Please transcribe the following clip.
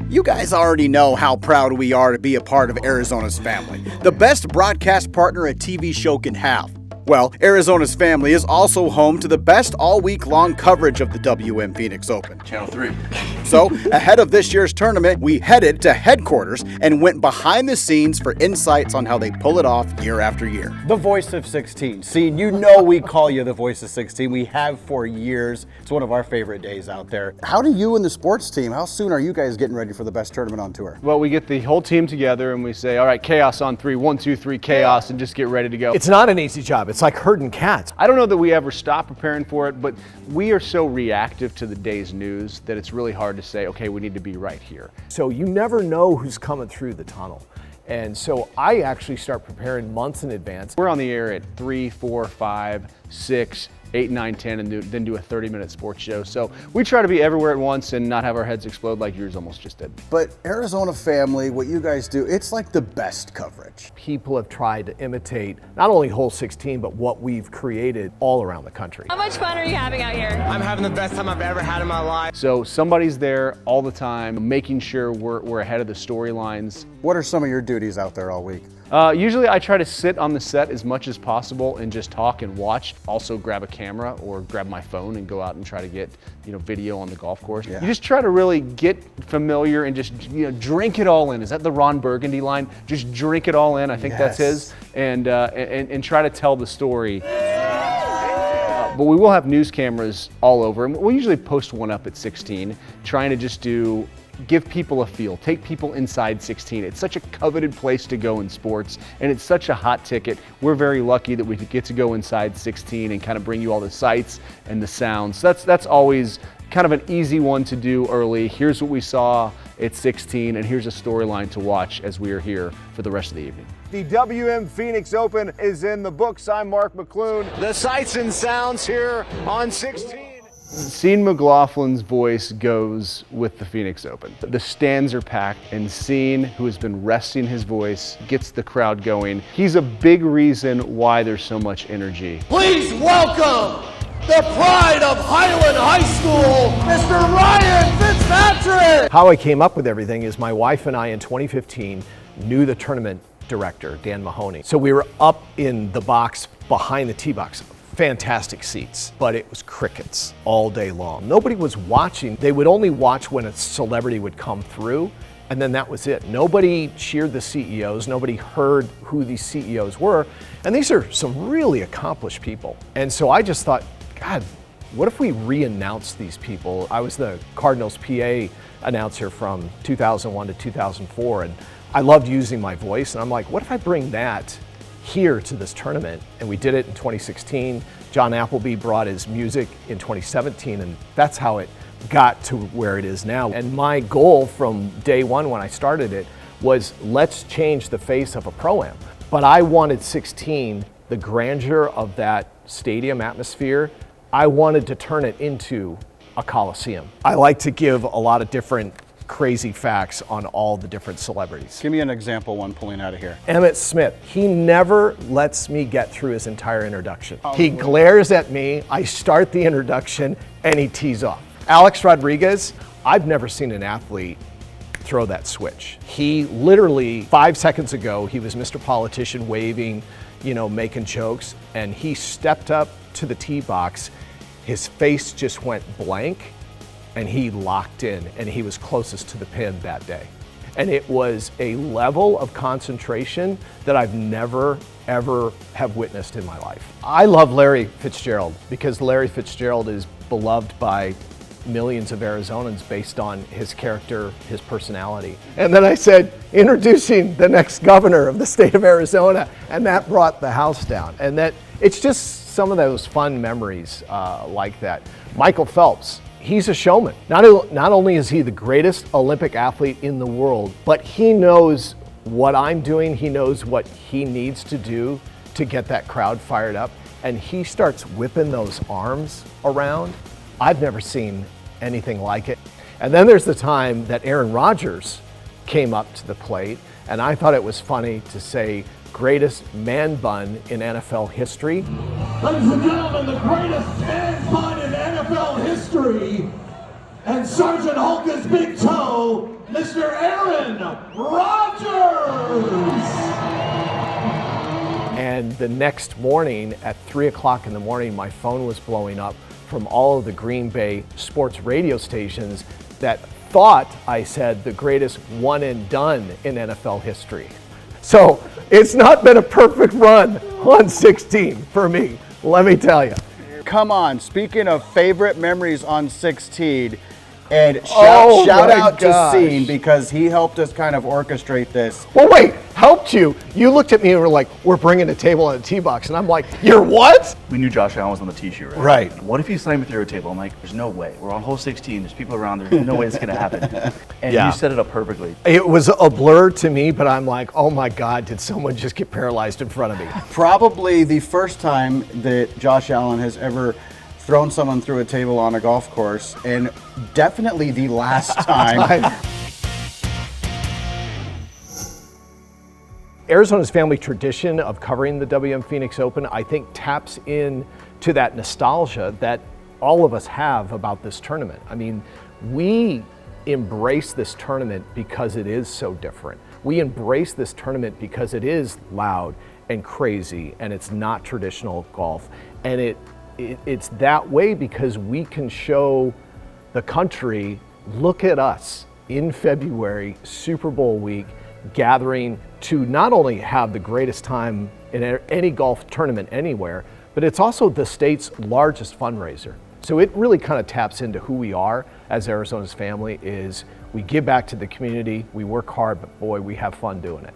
You guys already know how proud we are to be a part of Arizona's family, the best broadcast partner a TV show can have. Well, Arizona's family is also home to the best all-week-long coverage of the WM Phoenix Open. Channel 3. So, ahead of this year's tournament, we headed to headquarters and went behind the scenes for insights on how they pull it off year after year. The voice of 16. See, you know we call you the voice of 16. We have for years. It's one of our favorite days out there. How do you and the sports team, how soon are you guys getting ready for the best tournament on tour? Well, we get the whole team together and we say, all right, chaos on 3, 1, 2, 3, chaos, and just get ready to go. It's not an easy job. It's like herding cats. I don't know that we ever stop preparing for it, but we are so reactive to the day's news that it's really hard to say, okay, we need to be right here. So you never know who's coming through the tunnel. And so I actually start preparing months in advance. We're on the air at 3, 4, 5, 6, 8, 9, 10, and then do a 30-minute sports show. So we try to be everywhere at once and not have our heads explode like yours almost just did. But Arizona family, what you guys do, it's like the best coverage. People have tried to imitate not only Hole 16, but what we've created all around the country. How much fun are you having out here? I'm having the best time I've ever had in my life. So somebody's there all the time, making sure we're ahead of the storylines. What are some of your duties out there all week? Usually I try to sit on the set as much as possible and just talk and watch. Also grab a camera or grab my phone and go out and try to get, video on the golf course. Yeah. You just try to really get familiar and just, drink it all in. Is that the Ron Burgundy line? Just drink it all in. I think that's his. And try to tell the story. But we will have news cameras all over, and we'll usually post one up at 16, trying to just give people a feel, take people inside 16. It's such a coveted place to go in sports, and it's such a hot ticket. We're very lucky that we could get to go inside 16 and kind of bring you all the sights and the sounds. That's always kind of an easy one to do early. Here's what we saw at 16, and here's a storyline to watch as we are here for the rest of the evening. The WM Phoenix Open is in the books. I'm Mark McClune. The sights and sounds here on 16. Sean McLaughlin's voice goes with the Phoenix Open. The stands are packed, and Sean, who has been resting his voice, gets the crowd going. He's a big reason why there's so much energy. Please welcome the pride of Highland High School, Mr. Ryan Fitzpatrick. How I came up with everything is my wife and I in 2015 knew the tournament director, Dan Mahoney. So we were up in the box behind the tee box. Fantastic seats, but it was crickets all day long. Nobody was watching. They would only watch when a celebrity would come through, and then that was it. Nobody cheered the CEOs. Nobody heard who these CEOs were. And these are some really accomplished people. And so I just thought, God, what if we re-announce these people? I was the Cardinals PA announcer from 2001 to 2004, and I loved using my voice. And I'm like, what if I bring that here to this tournament? And we did it in 2016. John Appleby brought his music in 2017, and that's how it got to where it is now. And my goal from day one when I started it was, let's change the face of a Pro-Am. But I wanted 16, the grandeur of that stadium atmosphere, I wanted to turn it into a Coliseum. I like to give a lot of different crazy facts on all the different celebrities. Give me an example one pulling out of here. Emmitt Smith, he never lets me get through his entire introduction. He glares at me, I start the introduction, and he tees off. Alex Rodriguez, I've never seen an athlete throw that switch. He literally, 5 seconds ago, he was Mr. Politician waving, making jokes, and he stepped up to the tee box, his face just went blank, and he locked in, and he was closest to the pin that day. And it was a level of concentration that I've never, ever have witnessed in my life. I love Larry Fitzgerald because Larry Fitzgerald is beloved by millions of Arizonans based on his character, his personality. And then I said, introducing the next governor of the state of Arizona, and that brought the house down. And that it's just some of those fun memories like that. Michael Phelps, he's a showman. Not only is he the greatest Olympic athlete in the world, but he knows what I'm doing. He knows what he needs to do to get that crowd fired up. And he starts whipping those arms around. I've never seen anything like it. And then there's the time that Aaron Rodgers came up to the plate, and I thought it was funny to say, greatest man bun in NFL history. Ladies and gentlemen, the greatest man bun in NFL history, and Sergeant Hulka's big toe, Mr. Aaron Rodgers. And the next morning at 3 o'clock in the morning, my phone was blowing up from all of the Green Bay sports radio stations that thought I said the greatest one and done in NFL history. So it's not been a perfect run on 16 for me, let me tell you. Come on, speaking of favorite memories on 16, and shout Oh my out gosh. to Scene because he helped us kind of orchestrate this. Well, wait, helped you? You looked at me and were like, we're bringing a table and a tee box. And I'm like, you're what? We knew Josh Allen was on the tee sheet, right? Right. What if you signed me through a table? I'm like, there's no way. We're on hole 16. There's people around. There's no way it's going to happen. And Yeah. you set it up perfectly. It was a blur to me, but I'm like, oh my God, did someone just get paralyzed in front of me? Probably the first time that Josh Allen has ever thrown someone through a table on a golf course, and definitely the last time. Arizona's family tradition of covering the WM Phoenix Open, I think, taps in to that nostalgia that all of us have about this tournament. I mean, we embrace this tournament because it is so different. We embrace this tournament because it is loud and crazy, and it's not traditional golf. And it's that way because we can show the country, look at us in February, Super Bowl week, gathering to not only have the greatest time in any golf tournament anywhere, but it's also the state's largest fundraiser. So it really kind of taps into who we are as Arizona's family. Is we give back to the community, we work hard, but boy, we have fun doing it.